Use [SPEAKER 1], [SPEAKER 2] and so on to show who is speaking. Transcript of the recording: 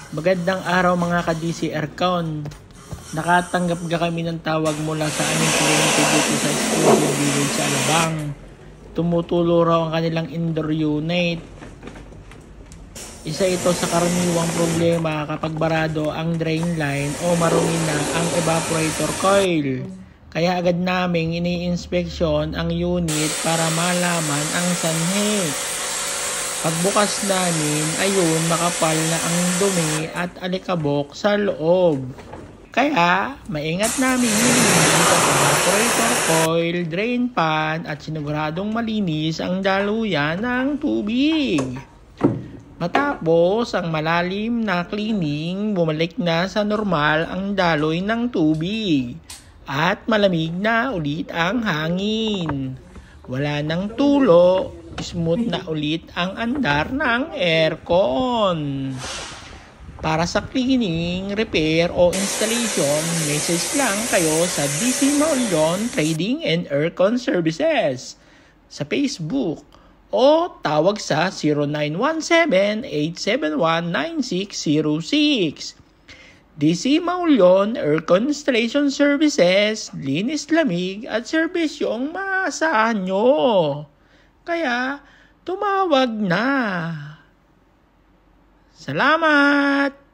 [SPEAKER 1] Magandang araw mga ka-DC Aircon. Nakatanggap ka kami ng tawag mula sa aming kliyente dito sa Exclusive Village sa Alabang. Tumutulo raw ang kanilang indoor unit. Isa ito sa karaniwang problema kapag barado ang drain line o marumi na ang evaporator coil. Kaya agad naming ini-inspeksyon ang unit para malaman ang sanhi. Pagbukas namin, ayun, makapal na ang dumi at alikabok sa loob. Kaya, maingat namin nilinis ang evaporator coil, drain pan at siniguradong malinis ang daluyan ng tubig. Matapos ang malalim na cleaning, bumalik na sa normal ang daloy ng tubig. At malamig na ulit ang hangin. Wala nang tulo. Smooth na ulit ang andar ng aircon. Para sa cleaning, repair o installation, message lang kayo sa DC Maulyon Trading and Aircon Services sa Facebook o tawag sa 0917-871-9606. DC Maulyon Aircon Installation Services, linis lamig at serbisyong maasahan nyo. Kaya, tumawag na. Salamat!